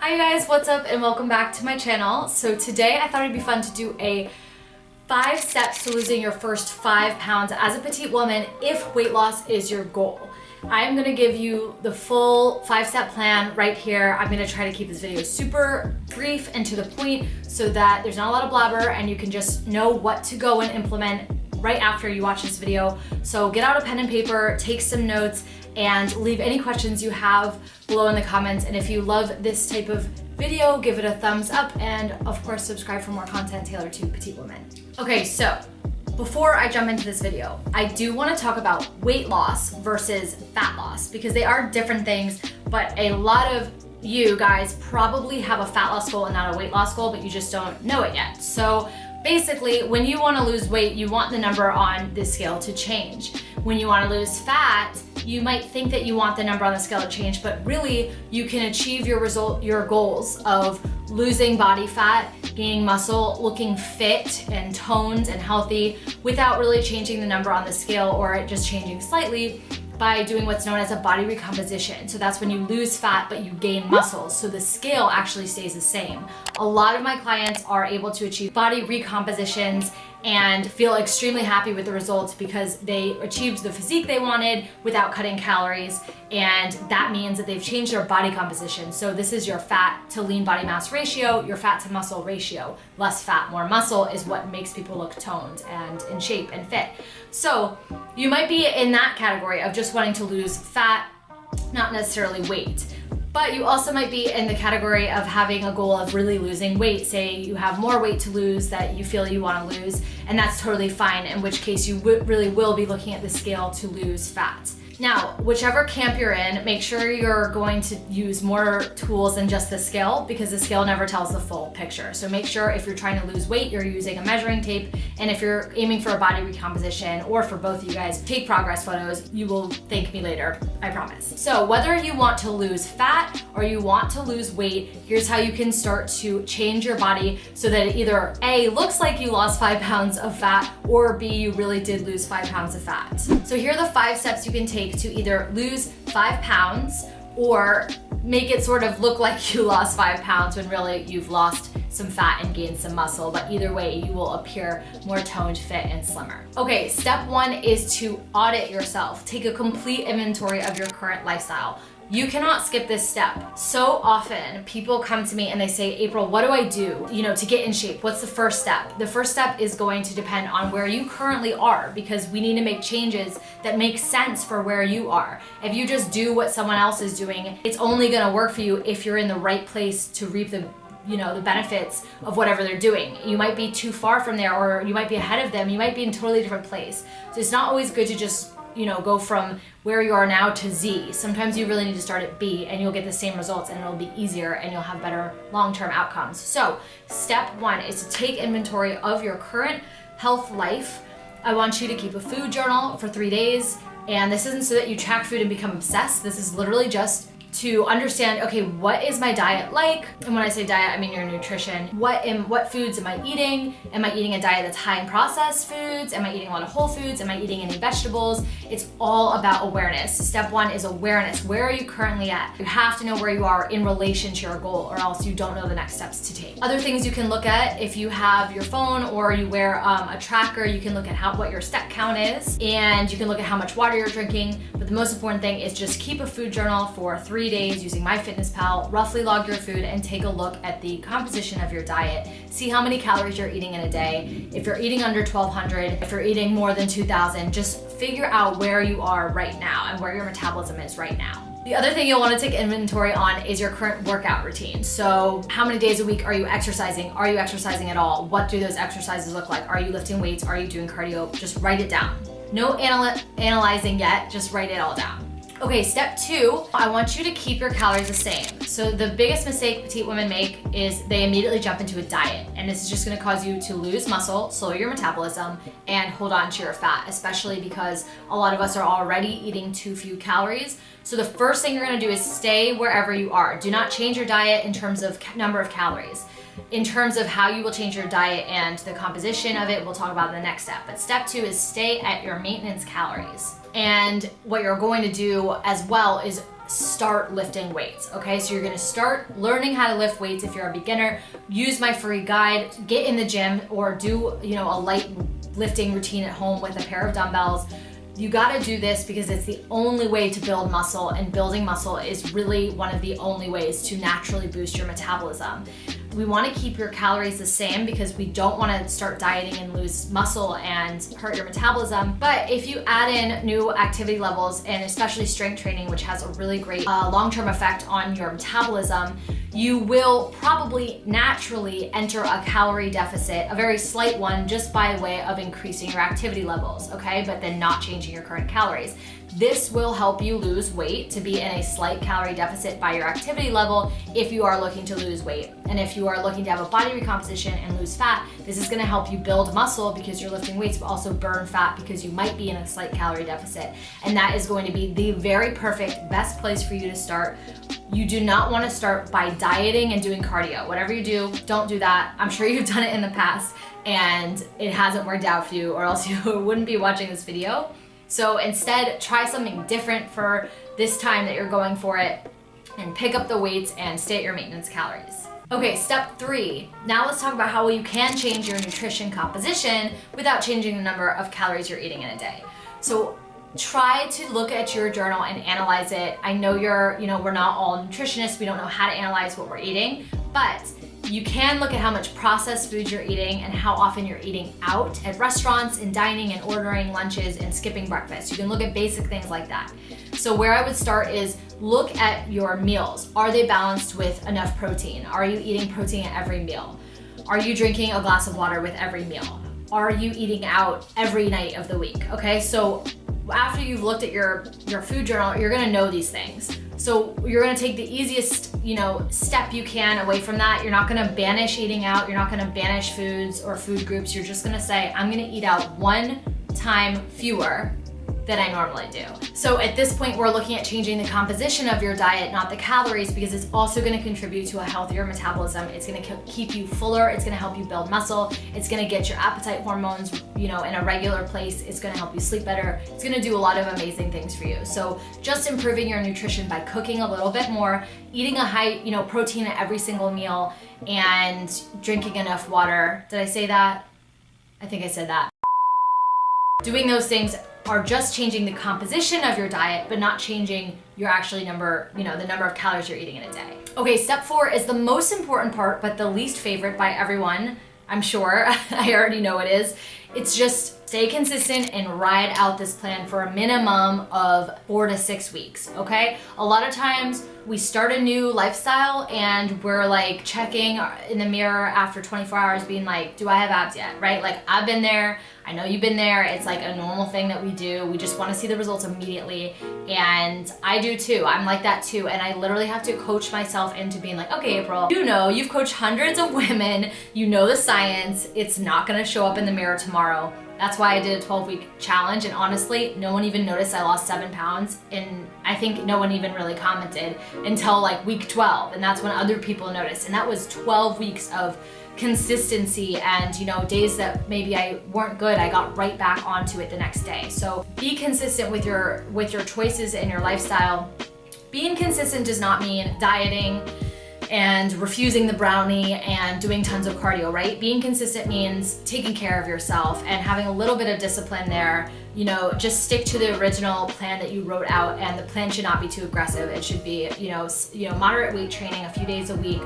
Hi guys, what's up and welcome back to my channel. So today I thought it'd be fun to do a 5 steps to losing your first 5 pounds as a petite woman if weight loss is your goal. I'm gonna give you the full 5-step plan right here. I'm gonna try to keep this video super brief and to the point so that there's not a lot of blabber and you can just know what to go and implement right after you watch this video. So get out a pen and paper, take some notes, and leave any questions you have below in the comments. And if you love this type of video, give it a thumbs up and of course subscribe for more content tailored to petite women. Okay, so before I jump into this video, I do want to talk about weight loss versus fat loss because they are different things, but a lot of you guys probably have a fat loss goal and not a weight loss goal, but you just don't know it yet. So basically, when you want to lose weight, you want the number on the scale to change. When you want to lose fat, you might think that you want the number on the scale to change, but really you can achieve your goals of losing body fat, gaining muscle, looking fit and toned and healthy without really changing the number on the scale or it just changing slightly by doing what's known as a body recomposition. So that's when you lose fat but you gain muscle, so the scale actually stays the same. A lot of my clients are able to achieve body recompositions and feel extremely happy with the results because they achieved the physique they wanted without cutting calories, and that means that they've changed their body composition. So this is your fat to lean body mass ratio, your fat to muscle ratio. Less fat, more muscle is what makes people look toned and in shape and fit. So you might be in that category of just wanting to lose fat, not necessarily weight. But you also might be in the category of having a goal of really losing weight. Say you have more weight to lose that you feel you want to lose, and that's totally fine, in which case you really will be looking at the scale to lose fat. Now, whichever camp you're in, make sure you're going to use more tools than just the scale because the scale never tells the full picture. So make sure if you're trying to lose weight, you're using a measuring tape, and if you're aiming for a body recomposition, or for both of you guys, take progress photos. You will thank me later, I promise. So whether you want to lose fat or you want to lose weight, here's how you can start to change your body so that it either A, looks like you lost 5 pounds of fat, or B, you really did lose 5 pounds of fat. So here are the 5 steps you can take to either lose 5 pounds or make it sort of look like you lost 5 pounds when really you've lost some fat and gained some muscle, but either way you will appear more toned, fit, and slimmer. Okay, step 1 is to audit yourself. Take a complete inventory of your current lifestyle. You cannot skip this step. So often people come to me and they say, April, what do I do, to get in shape? What's the first step? The first step is going to depend on where you currently are because we need to make changes that make sense for where you are. If you just do what someone else is doing, it's only gonna work for you if you're in the right place to reap the benefits of whatever they're doing. You might be too far from there, or you might be ahead of them. You might be in a totally different place. So it's not always good to just go from where you are now to Z. Sometimes you really need to start at B and you'll get the same results and it'll be easier and you'll have better long-term outcomes. So step 1 is to take inventory of your current health life. I want you to keep a food journal for 3 days. And this isn't so that you track food and become obsessed. This is literally just to understand, okay, what is my diet like? And when I say diet, I mean your nutrition. What foods am I eating? Am I eating a diet that's high in processed foods? Am I eating a lot of whole foods? Am I eating any vegetables? It's all about awareness. Step 1 is awareness. Where are you currently at? You have to know where you are in relation to your goal, or else you don't know the next steps to take. Other things you can look at, if you have your phone or you wear a tracker, you can look at what your step count is, and you can look at how much water you're drinking. But the most important thing is just keep a food journal for 3 days using MyFitnessPal, roughly log your food and take a look at the composition of your diet. See how many calories you're eating in a day. If you're eating under 1,200, if you're eating more than 2,000, just figure out where you are right now and where your metabolism is right now. The other thing you'll want to take inventory on is your current workout routine. So how many days a week are you exercising? Are you exercising at all? What do those exercises look like? Are you lifting weights? Are you doing cardio? Just write it down. No analyzing yet, just write it all down. Okay, step 2, I want you to keep your calories the same. So the biggest mistake petite women make is they immediately jump into a diet, and this is just gonna cause you to lose muscle, slow your metabolism, and hold on to your fat, especially because a lot of us are already eating too few calories. So the first thing you're gonna do is stay wherever you are. Do not change your diet in terms of number of calories. In terms of how you will change your diet and the composition of it, we'll talk about in the next step. But step 2 is stay at your maintenance calories. And what you're going to do as well is start lifting weights, okay? So you're gonna start learning how to lift weights if you're a beginner. Use my free guide, get in the gym, or do, a light lifting routine at home with a pair of dumbbells. You gotta do this because it's the only way to build muscle, and building muscle is really one of the only ways to naturally boost your metabolism. We wanna keep your calories the same because we don't wanna start dieting and lose muscle and hurt your metabolism. But if you add in new activity levels, and especially strength training, which has a really great long-term effect on your metabolism, you will probably naturally enter a calorie deficit, a very slight one, just by way of increasing your activity levels, okay? But then not changing your current calories. This will help you lose weight to be in a slight calorie deficit by your activity level if you are looking to lose weight. And if you are looking to have a body recomposition and lose fat, this is gonna help you build muscle because you're lifting weights, but also burn fat because you might be in a slight calorie deficit. And that is going to be the very perfect, best place for you to start. You do not wanna start by dieting and doing cardio. Whatever you do, don't do that. I'm sure you've done it in the past and it hasn't worked out for you, or else you wouldn't be watching this video. So instead, try something different for this time that you're going for it, and pick up the weights and stay at your maintenance calories. Okay, step 3. Now let's talk about how you can change your nutrition composition without changing the number of calories you're eating in a day. So try to look at your journal and analyze it. I know we're not all nutritionists, we don't know how to analyze what we're eating, but you can look at how much processed food you're eating and how often you're eating out at restaurants and dining and ordering lunches and skipping breakfast. You can look at basic things like that. So where I would start is look at your meals. Are they balanced with enough protein? Are you eating protein at every meal? Are you drinking a glass of water with every meal? Are you eating out every night of the week? Okay, so after you've looked at your food journal, you're gonna know these things. So you're gonna take the easiest, step you can away from that. You're not gonna banish eating out. You're not gonna banish foods or food groups. You're just gonna say, I'm gonna eat out one time fewer than I normally do. So at this point, we're looking at changing the composition of your diet, not the calories, because it's also gonna contribute to a healthier metabolism. It's gonna keep you fuller. It's gonna help you build muscle. It's gonna get your appetite hormones, in a regular place. It's gonna help you sleep better. It's gonna do a lot of amazing things for you. So just improving your nutrition by cooking a little bit more, eating a high, protein at every single meal, and drinking enough water. Did I say that? I think I said that. Doing those things are just changing the composition of your diet, but not changing your the number of calories you're eating in a day. Okay, step 4 is the most important part, but the least favorite by everyone. I'm sure, I already know it is. It's just stay consistent and ride out this plan for a minimum of 4 to 6 weeks, okay? A lot of times we start a new lifestyle and we're like checking in the mirror after 24 hours being like, do I have abs yet, right? Like I've been there, I know you've been there. It's like a normal thing that we do. We just want to see the results immediately. And I do too. I'm like that too. And I literally have to coach myself into being like, okay, April, you've coached hundreds of women. You know the science. It's not going to show up in the mirror tomorrow. That's why I did a 12-week challenge, and honestly, no one even noticed I lost 7 pounds, and I think no one even really commented until like week 12, and that's when other people noticed, and that was 12 weeks of consistency, and days that maybe I weren't good, I got right back onto it the next day. So be consistent with your choices and your lifestyle. Being consistent does not mean dieting and refusing the brownie and doing tons of cardio, right? Being consistent means taking care of yourself and having a little bit of discipline there. Just stick to the original plan that you wrote out, and the plan should not be too aggressive. It should be, moderate weight training a few days a week,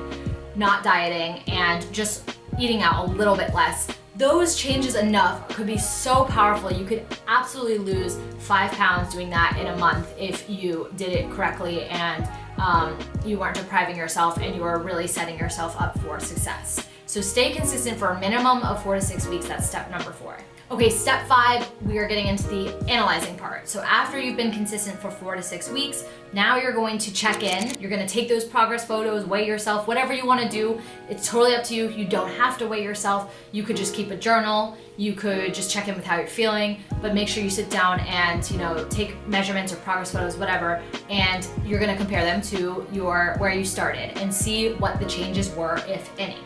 not dieting, and just eating out a little bit less. Those changes enough could be so powerful. You could absolutely lose 5 pounds doing that in a month if you did it correctly and you weren't depriving yourself and you were really setting yourself up for success. So stay consistent for a minimum of 4 to 6 weeks. That's step number 4. Okay, step 5, we are getting into the analyzing part. So after you've been consistent for 4 to 6 weeks, now you're going to check in. You're gonna take those progress photos, weigh yourself, whatever you wanna do. It's totally up to you. You don't have to weigh yourself. You could just keep a journal. You could just check in with how you're feeling, but make sure you sit down and take measurements or progress photos, whatever, and you're gonna compare them to where you started and see what the changes were, if any.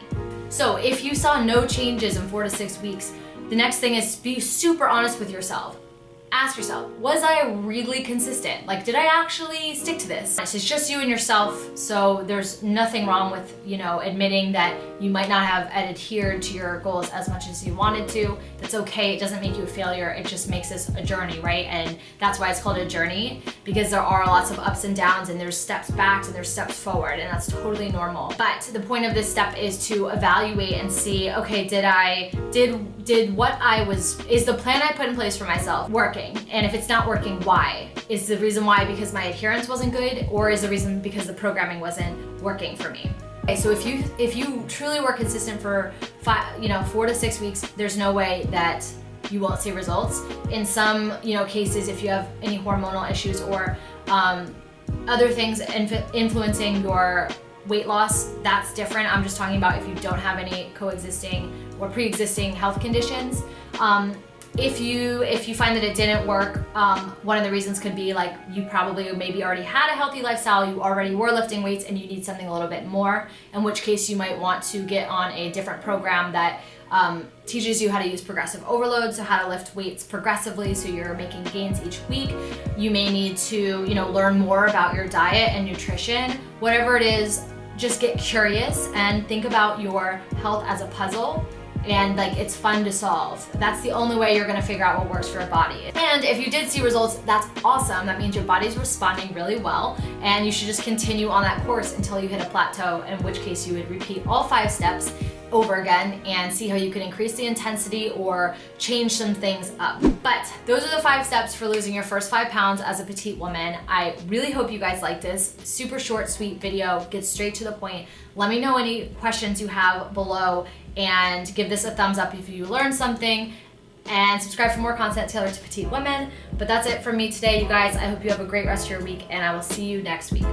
So if you saw no changes in 4 to 6 weeks, the next thing is be super honest with yourself. ask yourself, was I really consistent? Like, did I actually stick to this? It's just you and yourself, so there's nothing wrong with, admitting that you might not have adhered to your goals as much as you wanted to. That's okay. It doesn't make you a failure. It just makes this a journey, right? And that's why it's called a journey, because there are lots of ups and downs, and there's steps back and there's steps forward, and that's totally normal. But the point of this step is to evaluate and see, okay, is the plan I put in place for myself working? And if it's not working, why? Is the reason why because my adherence wasn't good, or is the reason because the programming wasn't working for me? Okay, so if you truly were consistent for 4 to 6 weeks, there's no way that you won't see results. In some cases, if you have any hormonal issues or other things influencing your weight loss, that's different. I'm just talking about if you don't have any coexisting or pre-existing health conditions. If you find that it didn't work, one of the reasons could be like you probably maybe already had a healthy lifestyle, you already were lifting weights, and you need something a little bit more, in which case you might want to get on a different program that teaches you how to use progressive overload, so how to lift weights progressively so you're making gains each week. You may need to learn more about your diet and nutrition. Whatever it is, just get curious and think about your health as a puzzle, and like it's fun to solve. That's the only way you're gonna figure out what works for your body. And if you did see results, that's awesome. That means your body's responding really well, and you should just continue on that course until you hit a plateau, in which case you would repeat all 5 steps over again and see how you can increase the intensity or change some things up. But those are the 5 steps for losing your first 5 pounds as a petite woman. I really hope you guys like this. Super short, sweet video, gets straight to the point. Let me know any questions you have below, and give this a thumbs up if you learned something, and subscribe for more content tailored to petite women. But that's it from me today, you guys. I hope you have a great rest of your week, and I will see you next week.